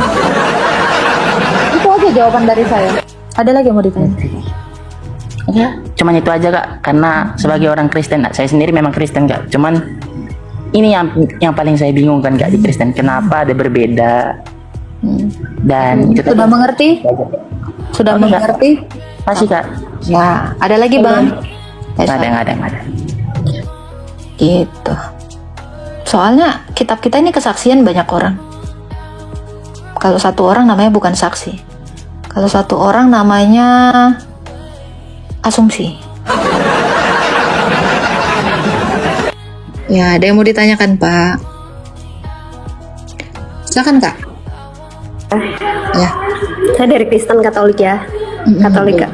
Itu aja jawaban dari saya. Ada lagi yang mau ditanya? ya, cuman itu aja Kak. Karena sebagai orang Kristen, saya sendiri memang Kristen Kak. Cuman ini yang paling saya bingung kan Kak di Kristen. Kenapa ada berbeda? Dan itu Sudah tadi. mengerti? Sudah Oke, Kak. mengerti? Masih Kak. Ya, ada lagi Bang? Nggak ada. Gitu. Soalnya kitab kita ini kesaksian banyak orang. Kalau satu orang namanya bukan saksi. Kalau satu orang namanya asumsi. Ya, ada yang mau ditanyakan, Pak? Silakan, Kak. Ya. Saya dari Kristen Katolik ya, Katolik Kak.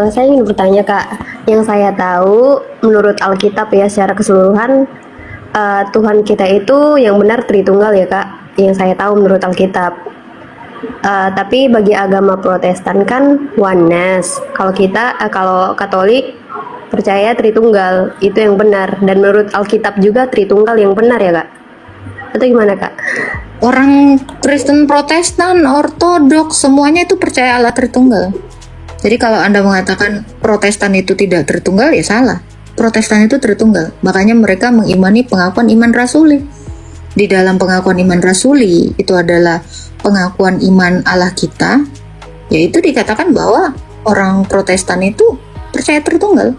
Saya ingin bertanya Kak, yang saya tahu menurut Alkitab ya secara keseluruhan Tuhan kita itu yang benar Tritunggal ya Kak, yang saya tahu menurut Alkitab. Tapi bagi agama Protestan kan oneness. Kalau kita, kalau Katolik percaya Tritunggal itu yang benar, dan menurut Alkitab juga Tritunggal yang benar ya Kak. Atau gimana Kak? Orang Kristen Protestan, Ortodoks, semuanya itu percaya Allah Tritunggal. Jadi kalau Anda mengatakan Protestan itu tidak Tritunggal, ya salah. Protestan itu Tritunggal. Makanya mereka mengimani pengakuan iman rasuli. Di dalam pengakuan iman rasuli, itu adalah pengakuan iman Allah kita, yaitu dikatakan bahwa orang Protestan itu percaya Tritunggal.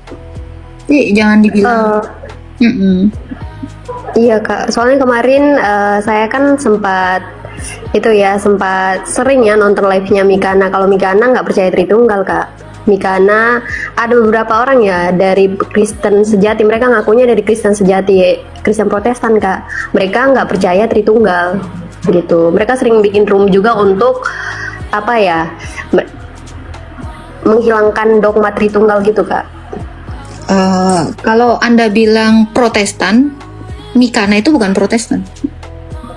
Jadi jangan dibilang Iya Kak, soalnya kemarin saya kan sempat sering ya nonton live-nya Mikana. Kalau Mikana nggak percaya Tritunggal Kak. Mikana ada beberapa orang ya dari Kristen sejati, mereka ngakunya dari Kristen sejati, Kristen Protestan Kak. Mereka nggak percaya Tritunggal gitu. Mereka sering bikin room juga untuk apa ya, menghilangkan dogma Tritunggal gitu Kak. Kalau Anda bilang Protestan, Mikana itu bukan Protestan.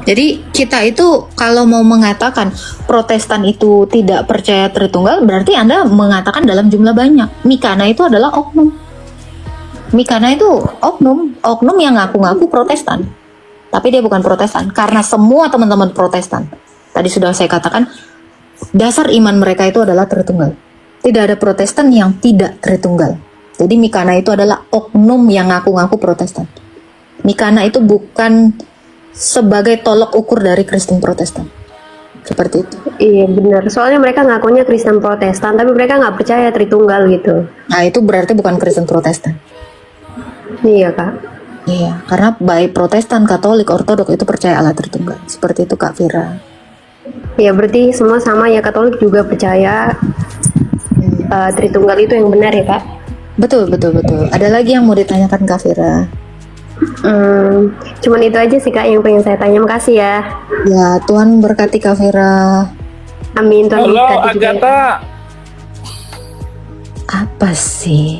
Jadi kita itu kalau mau mengatakan Protestan itu tidak percaya Tritunggal, berarti Anda mengatakan dalam jumlah banyak. Mikana itu adalah oknum. Mikana itu oknum yang ngaku-ngaku Protestan. Tapi dia bukan Protestan, karena semua teman-teman Protestan, tadi sudah saya katakan, dasar iman mereka itu adalah Tritunggal. Tidak ada Protestan yang tidak Tritunggal. Jadi Mikana itu adalah oknum yang ngaku-ngaku Protestan. Mikana itu bukan sebagai tolok ukur dari Kristen Protestan. Seperti itu. Iya benar, soalnya mereka ngakunya Kristen Protestan, tapi mereka nggak percaya Tritunggal gitu. Nah itu berarti bukan Kristen Protestan. Iya Kak. Iya, karena baik Protestan, Katolik, Ortodoks itu percaya Allah Tritunggal. Seperti itu Kak Vira. Ya berarti semua sama ya, Katolik juga percaya Tritunggal itu yang benar ya Kak. Betul. Ada lagi yang mau ditanyakan Kak Vira? Cuman itu aja sih Kak yang pengen saya tanya. Makasih ya. Ya, Tuhan berkati Kak Vira. Amin. Tuhan Halo berkati juga. Agatha. Apa sih?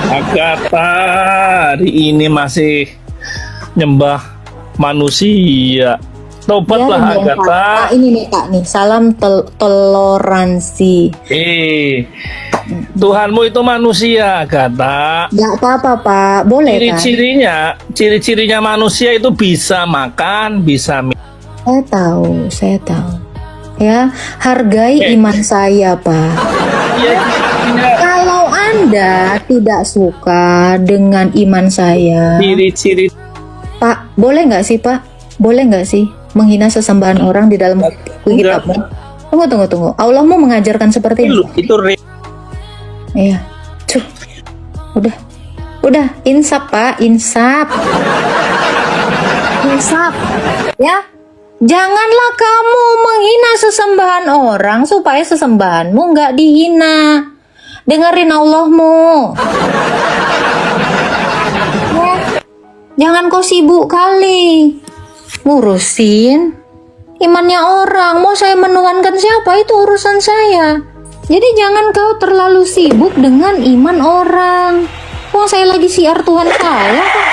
Agatha, hari ini masih nyembah manusia. Tobatlah Ya, Agatha. Pak, ini nih Kak nih, salam toleransi. Tuhanmu itu manusia, Agatha. Gak apa-apa Pak, boleh kan? Ciri-cirinya manusia itu bisa makan, bisa minum. Saya tahu. Ya, hargai iman saya Pak. Ya, Kalau Anda tidak suka dengan iman saya, ciri-ciri Pak, boleh nggak sih Pak? Boleh nggak sih menghina sesembahan orang di dalam kitabmu? Tunggu. Allahmu mengajarkan seperti itu. itu Iya. Cuh. Udah, insaf Pak, insaf. Ya. Janganlah kamu menghina sesembahan orang supaya sesembahanmu nggak dihina. Dengerin Allahmu. Ya. Jangan kau sibuk kali ngurusin imannya orang. Mau saya menuhankan siapa itu urusan saya. Jadi jangan kau terlalu sibuk dengan iman orang. Wah, saya lagi siar Tuhan saya kok.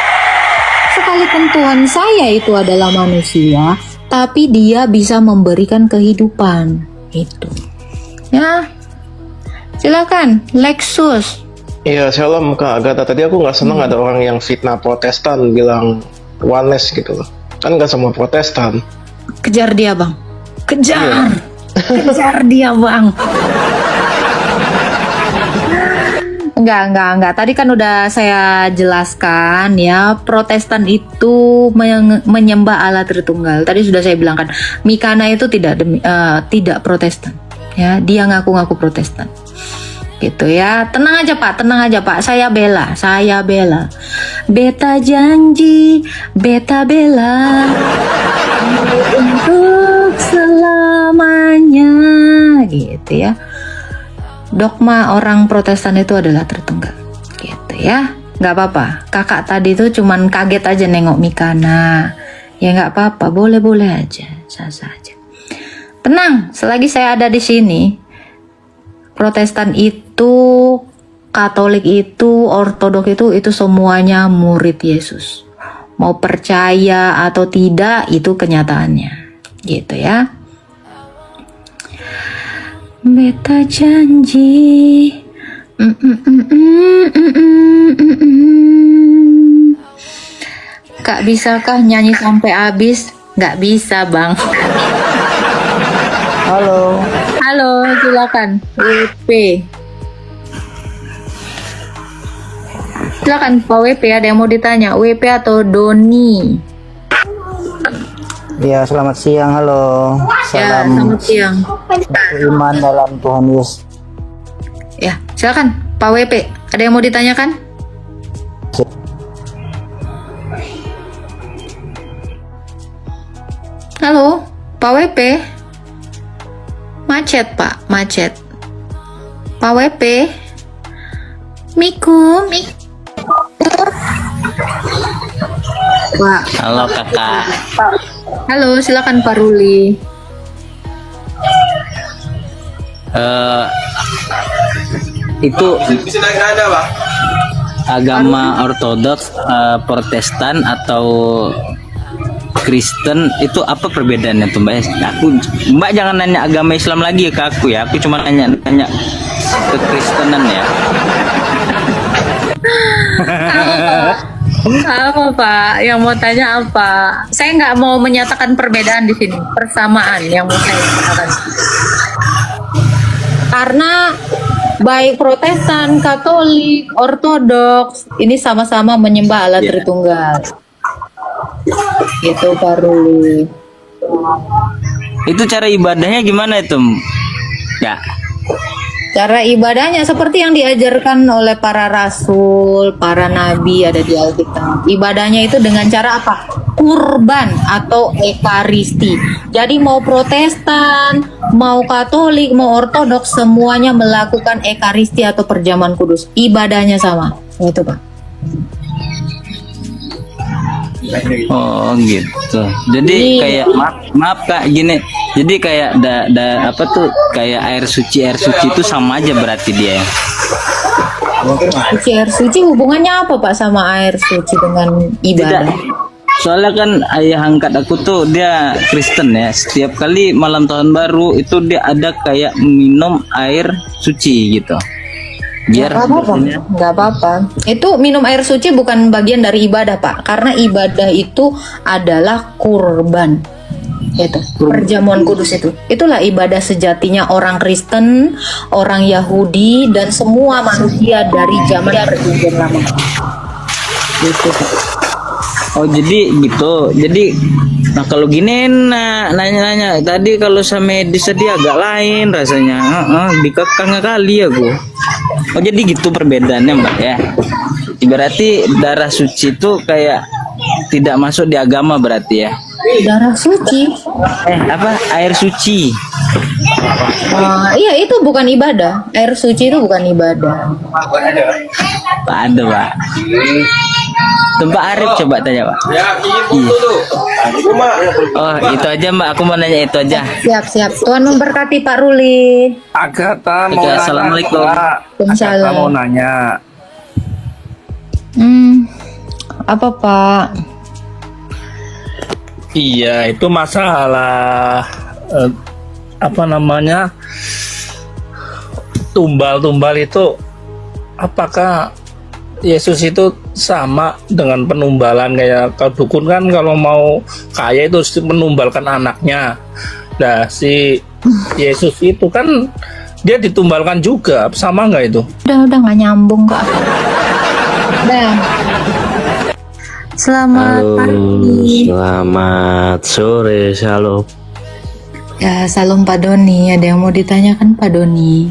Sekalipun Tuhan saya itu adalah manusia, tapi dia bisa memberikan kehidupan. Itu. Ya. Silakan, Lexus. Iya, shalom Kak Agatha. Tadi aku nggak seneng ada orang yang fitnah Protestan bilang oneness gitu loh. Kan nggak semua Protestan. Kejar dia, Bang. Kejar. Iya. Kejar dia, Bang. Enggak. Tadi kan udah saya jelaskan ya, Protestan itu menyembah Allah Tritunggal. Tadi sudah saya bilang kan, Mikana itu tidak Protestan. Ya, dia ngaku-ngaku Protestan. Gitu ya. Tenang aja Pak. Saya bela. Beta janji, beta bela untuk selamanya. Gitu ya. Dogma orang Protestan itu adalah Tritunggal. Gitu ya. Nggak apa-apa. Kakak tadi tuh cuman kaget aja nengok Mikana. Ya nggak apa-apa. Boleh-boleh aja. Sah-sah aja. Tenang. Selagi saya ada di sini, Protestan itu, Katolik itu, Ortodok itu semuanya murid Yesus. Mau percaya atau tidak, itu kenyataannya. Gitu ya. Beta janji. Kak, bisakah nyanyi sampai habis? Nggak bisa, Bang. Halo, silakan. WP. Silakan Pak WP, ada yang mau ditanya. WP atau Doni? Ya, selamat siang. Halo. Ya, Salam selamat siang. iman dalam Tuhan Yesus. Ya, silakan Pak WP. Ada yang mau ditanyakan? Halo, Pak WP. Macet, Pak. Macet. Pak WP. Miku. Pak. Halo kakak. Halo, silakan Pak Ruli. Itu agama Ortodoks, Protestan atau Kristen itu apa perbedaannya tuh Mbak? Mbak jangan nanya agama Islam lagi ke aku ya. Aku cuma nanya ke Kristenan ya. Apa Pak? Yang mau tanya apa? Saya nggak mau menyatakan perbedaan di sini, persamaan yang mau saya katakan. Karena baik Protestan, Katolik, Ortodoks ini sama-sama menyembah Allah Tritunggal. Itu baru. Itu cara ibadahnya gimana itu? Ya. Cara ibadahnya seperti yang diajarkan oleh para rasul, para nabi ada di Alkitab. Ibadahnya itu dengan cara apa? Kurban atau ekaristi. Jadi mau Protestan, mau Katolik, mau Ortodoks semuanya melakukan ekaristi atau perjamuan kudus. Ibadahnya sama. Itu Pak. Oh gitu. Jadi kayak maaf Kak gini. Jadi kayak apa tuh kayak air suci itu sama aja berarti dia ya. Suci air suci hubungannya apa Pak sama air suci dengan ibadah? Tidak. Soalnya kan ayah angkat aku tuh dia Kristen ya. Setiap kali malam tahun baru itu dia ada kayak minum air suci gitu. Biar nggak apa-apa. Itu minum air suci bukan bagian dari ibadah Pak, karena ibadah itu adalah kurban. Itu perjamuan kudus itulah ibadah sejatinya orang Kristen, orang Yahudi dan semua manusia dari zaman perjanjian lama. Gitu. Oh jadi gitu. Jadi nah kalau gini nanya tadi kalau sama medis tadi agak lain rasanya. Dikekang kali ya gua. Oh jadi gitu perbedaannya Mbak ya. Berarti darah suci itu kayak tidak masuk di agama berarti ya. Darah suci. Apa? Air suci. Iya, itu bukan ibadah. Air suci itu bukan ibadah. Pak ada, Pak. Tuh Pak Arif coba tanya, Pak. Oh, itu aja, Mbak. Aku mau nanya itu aja. Siap. Tuhan memberkati Pak Ruli. Agatha mau Oke, nanya. assalamualaikum. Pak. Agatha mau nanya. Apa Pak? Iya, itu masalah apa namanya, tumbal itu, apakah Yesus itu sama dengan penumbalan kayak kalau dukun kan kalau mau kaya itu menumbalkan anaknya. Nah, si Yesus itu kan dia ditumbalkan juga, sama nggak itu? Udah nggak nyambung kok. Udah. Selamat pagi. Selamat sore, Shalom. Ya, salam Pak Doni. Ada yang mau ditanyakan Pak Doni?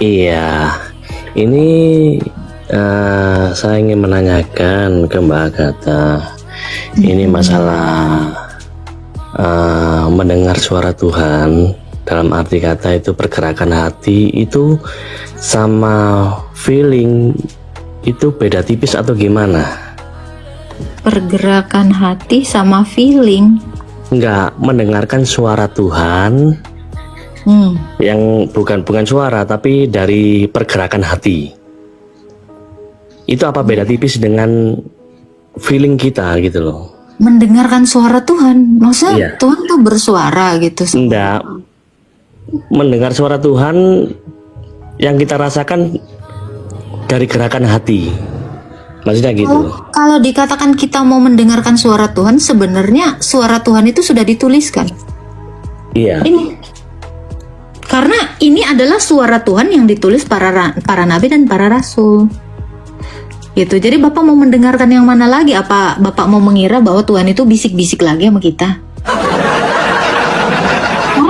Iya, ini saya ingin menanyakan ke Mbak Agatha. Ini masalah mendengar suara Tuhan. Dalam arti kata itu pergerakan hati itu sama feeling itu beda tipis atau gimana? Pergerakan hati sama feeling. Enggak, mendengarkan suara Tuhan yang bukan suara tapi dari pergerakan hati. Itu apa beda tipis dengan feeling kita gitu loh? Mendengarkan suara Tuhan, maksudnya Iya. Tuhan tuh bersuara gitu. Enggak, mendengar suara Tuhan yang kita rasakan dari gerakan hati. Maksudnya gitu. Kalau dikatakan kita mau mendengarkan suara Tuhan, sebenarnya suara Tuhan itu sudah dituliskan. Iya. Ini karena ini adalah suara Tuhan yang ditulis para nabi dan para rasul. Gitu. Jadi Bapak mau mendengarkan yang mana lagi? Apa Bapak mau mengira bahwa Tuhan itu bisik-bisik lagi sama kita?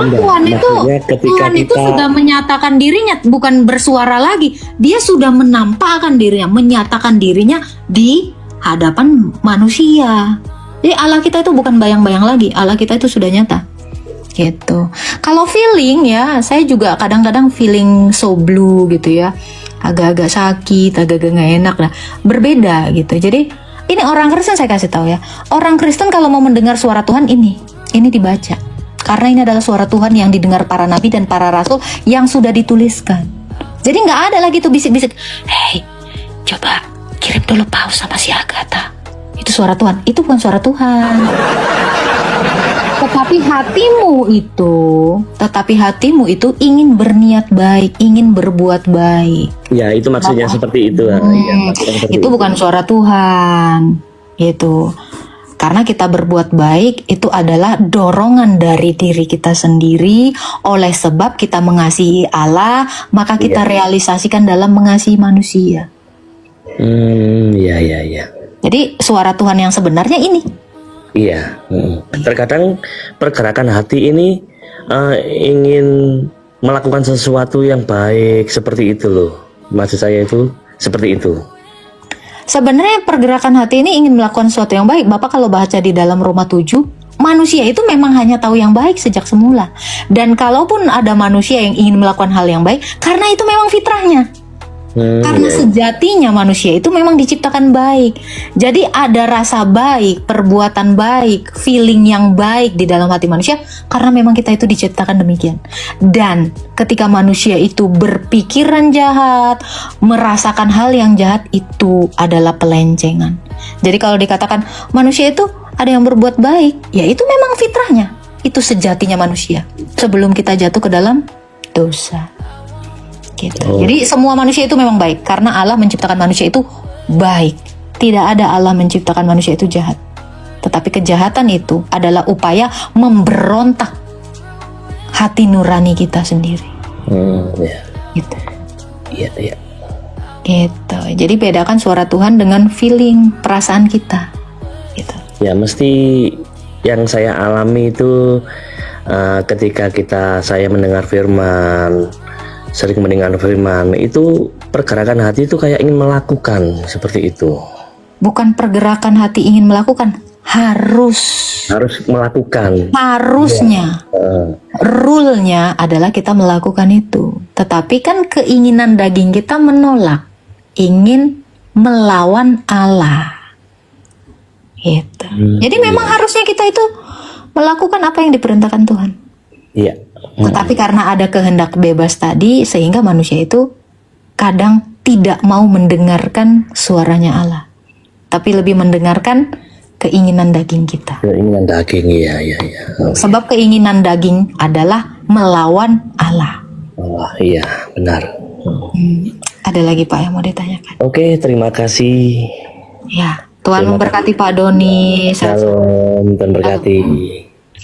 Tuhan itu sudah menyatakan dirinya, bukan bersuara lagi. Dia sudah menampakkan dirinya, menyatakan dirinya di hadapan manusia. Jadi Allah kita itu bukan bayang-bayang lagi. Allah kita itu sudah nyata. Gitu. Kalau feeling ya, saya juga kadang-kadang feeling so blue gitu ya. Agak-agak sakit, agak-agak nggak enak lah. Berbeda gitu. Jadi ini orang Kristen saya kasih tahu ya. Orang Kristen kalau mau mendengar suara Tuhan ini dibaca. Karena ini adalah suara Tuhan yang didengar para nabi dan para rasul yang sudah dituliskan. Jadi nggak ada lagi tuh bisik-bisik. Hei, coba kirim dulu paus sama si Agatha. Itu suara Tuhan. Itu bukan suara Tuhan. Tetapi hatimu itu ingin berniat baik, ingin berbuat baik. Ya, itu maksudnya seperti itu. Itu bukan suara Tuhan. Gitu. Karena kita berbuat baik itu adalah dorongan dari diri kita sendiri. Oleh sebab kita mengasihi Allah, maka kita realisasikan dalam mengasihi manusia. Iya. Jadi suara Tuhan yang sebenarnya ini. Iya. Terkadang pergerakan hati ini ingin melakukan sesuatu yang baik seperti itu loh. Maksud saya itu seperti itu. Sebenarnya pergerakan hati ini ingin melakukan sesuatu yang baik. Bapak kalau baca di dalam Roma 7, manusia itu memang hanya tahu yang baik sejak semula. Dan kalaupun ada manusia yang ingin melakukan hal yang baik, karena itu memang fitrahnya. Karena sejatinya manusia itu memang diciptakan baik. Jadi ada rasa baik, perbuatan baik, feeling yang baik di dalam hati manusia karena memang kita itu diciptakan demikian. Dan ketika manusia itu berpikiran jahat, merasakan hal yang jahat, itu adalah pelencengan. Jadi kalau dikatakan manusia itu ada yang berbuat baik, ya itu memang fitrahnya. Itu sejatinya manusia sebelum kita jatuh ke dalam dosa. Gitu. Jadi semua manusia itu memang baik karena Allah menciptakan manusia itu baik. Tidak ada Allah menciptakan manusia itu jahat. Tetapi kejahatan itu adalah upaya memberontak hati nurani kita sendiri. Gitu. Iya. Gitu. Jadi bedakan suara Tuhan dengan feeling, perasaan kita. Gitu. Ya, mesti yang saya alami itu ketika saya mendengar firman, sering mendengar firman, itu pergerakan hati itu kayak ingin melakukan seperti itu. Bukan pergerakan hati ingin melakukan, harus melakukan. Harusnya, rule-nya adalah kita melakukan itu. Tetapi kan keinginan daging kita menolak, ingin melawan Allah. Gitu. Jadi memang harusnya kita itu melakukan apa yang diperintahkan Tuhan. Iya. Tetapi karena ada kehendak bebas tadi, sehingga manusia itu kadang tidak mau mendengarkan suaranya Allah, tapi lebih mendengarkan keinginan daging kita. Keinginan daging, iya. Sebab keinginan daging adalah melawan Allah. Oh, iya, benar. Ada lagi Pak yang mau ditanyakan? Oke, terima kasih. Ya, Tuhan memberkati Pak Doni. Shalom, Tuhan berkati.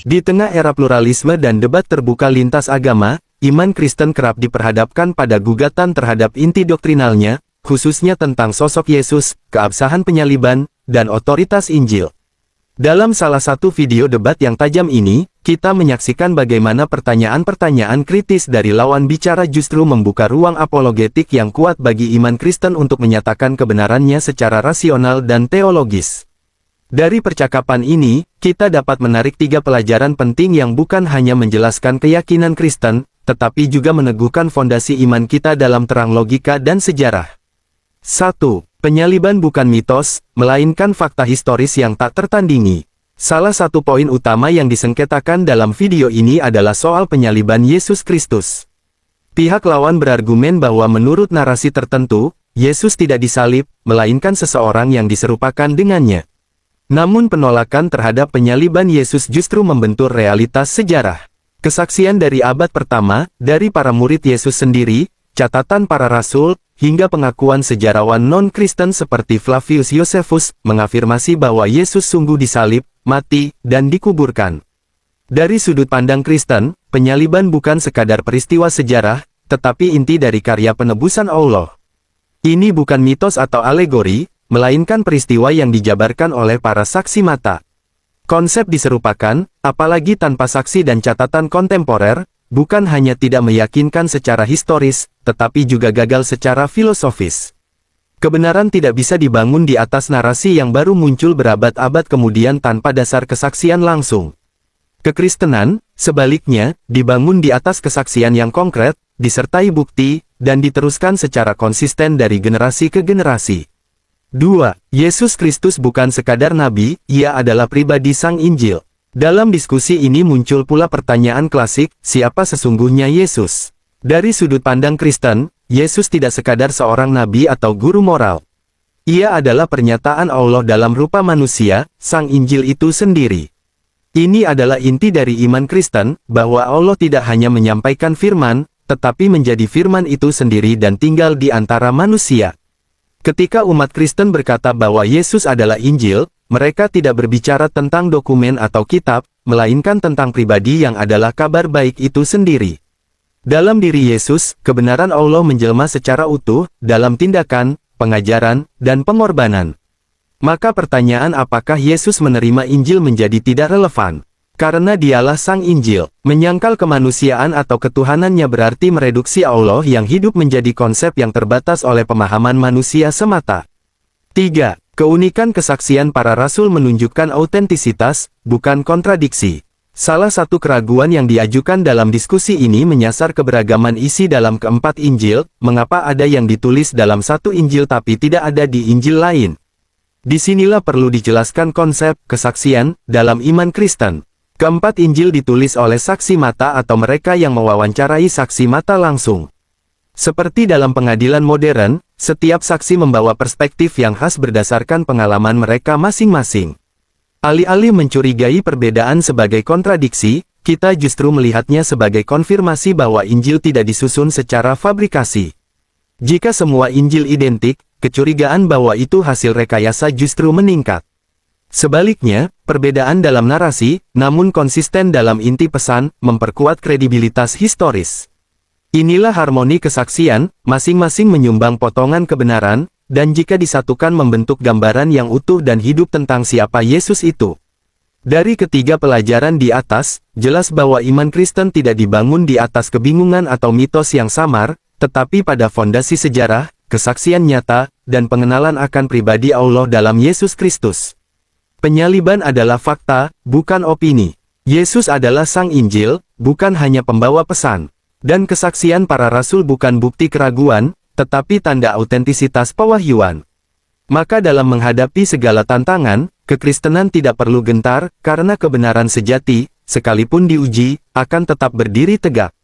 Di tengah era pluralisme dan debat terbuka lintas agama, iman Kristen kerap diperhadapkan pada gugatan terhadap inti doktrinalnya, khususnya tentang sosok Yesus, keabsahan penyaliban, dan otoritas Injil. Dalam salah satu video debat yang tajam ini, kita menyaksikan bagaimana pertanyaan-pertanyaan kritis dari lawan bicara justru membuka ruang apologetik yang kuat bagi iman Kristen untuk menyatakan kebenarannya secara rasional dan teologis. Dari percakapan ini, kita dapat menarik 3 pelajaran penting yang bukan hanya menjelaskan keyakinan Kristen, tetapi juga meneguhkan fondasi iman kita dalam terang logika dan sejarah. 1. Penyaliban bukan mitos, melainkan fakta historis yang tak tertandingi. Salah satu poin utama yang disengketakan dalam video ini adalah soal penyaliban Yesus Kristus. Pihak lawan berargumen bahwa menurut narasi tertentu, Yesus tidak disalib, melainkan seseorang yang diserupakan dengannya. Namun penolakan terhadap penyaliban Yesus justru membentur realitas sejarah. Kesaksian dari abad pertama, dari para murid Yesus sendiri, catatan para rasul, hingga pengakuan sejarawan non-Kristen seperti Flavius Josephus, mengafirmasi bahwa Yesus sungguh disalib, mati, dan dikuburkan. Dari sudut pandang Kristen, penyaliban bukan sekadar peristiwa sejarah, tetapi inti dari karya penebusan Allah. Ini bukan mitos atau alegori, melainkan peristiwa yang dijabarkan oleh para saksi mata. Konsep diserupakan, apalagi tanpa saksi dan catatan kontemporer, bukan hanya tidak meyakinkan secara historis, tetapi juga gagal secara filosofis. Kebenaran tidak bisa dibangun di atas narasi yang baru muncul berabad-abad kemudian tanpa dasar kesaksian langsung. Kekristenan, sebaliknya, dibangun di atas kesaksian yang konkret, disertai bukti, dan diteruskan secara konsisten dari generasi ke generasi. 2. Yesus Kristus bukan sekadar nabi, ia adalah pribadi Sang Injil. Dalam diskusi ini muncul pula pertanyaan klasik, siapa sesungguhnya Yesus? Dari sudut pandang Kristen, Yesus tidak sekadar seorang nabi atau guru moral. Ia adalah pernyataan Allah dalam rupa manusia, Sang Injil itu sendiri. Ini adalah inti dari iman Kristen, bahwa Allah tidak hanya menyampaikan firman, tetapi menjadi firman itu sendiri dan tinggal di antara manusia. Ketika umat Kristen berkata bahwa Yesus adalah Injil, mereka tidak berbicara tentang dokumen atau kitab, melainkan tentang pribadi yang adalah kabar baik itu sendiri. Dalam diri Yesus, kebenaran Allah menjelma secara utuh, dalam tindakan, pengajaran, dan pengorbanan. Maka pertanyaan apakah Yesus menerima Injil menjadi tidak relevan. Karena dialah Sang Injil, menyangkal kemanusiaan atau ketuhanannya berarti mereduksi Allah yang hidup menjadi konsep yang terbatas oleh pemahaman manusia semata. 3. Keunikan kesaksian para rasul menunjukkan autentisitas, bukan kontradiksi. Salah satu keraguan yang diajukan dalam diskusi ini menyasar keberagaman isi dalam keempat Injil, mengapa ada yang ditulis dalam satu Injil tapi tidak ada di Injil lain. Disinilah perlu dijelaskan konsep kesaksian dalam iman Kristen. Keempat Injil ditulis oleh saksi mata atau mereka yang mewawancarai saksi mata langsung. Seperti dalam pengadilan modern, setiap saksi membawa perspektif yang khas berdasarkan pengalaman mereka masing-masing. Alih-alih mencurigai perbedaan sebagai kontradiksi, kita justru melihatnya sebagai konfirmasi bahwa Injil tidak disusun secara fabrikasi. Jika semua Injil identik, kecurigaan bahwa itu hasil rekayasa justru meningkat. Sebaliknya, perbedaan dalam narasi, namun konsisten dalam inti pesan, memperkuat kredibilitas historis. Inilah harmoni kesaksian, masing-masing menyumbang potongan kebenaran, dan jika disatukan membentuk gambaran yang utuh dan hidup tentang siapa Yesus itu. Dari ketiga pelajaran di atas, jelas bahwa iman Kristen tidak dibangun di atas kebingungan atau mitos yang samar, tetapi pada fondasi sejarah, kesaksian nyata, dan pengenalan akan pribadi Allah dalam Yesus Kristus. Penyaliban adalah fakta, bukan opini. Yesus adalah Sang Injil, bukan hanya pembawa pesan. Dan kesaksian para rasul bukan bukti keraguan, tetapi tanda autentisitas pewahyuan. Maka dalam menghadapi segala tantangan, kekristenan tidak perlu gentar, karena kebenaran sejati, sekalipun diuji, akan tetap berdiri tegak.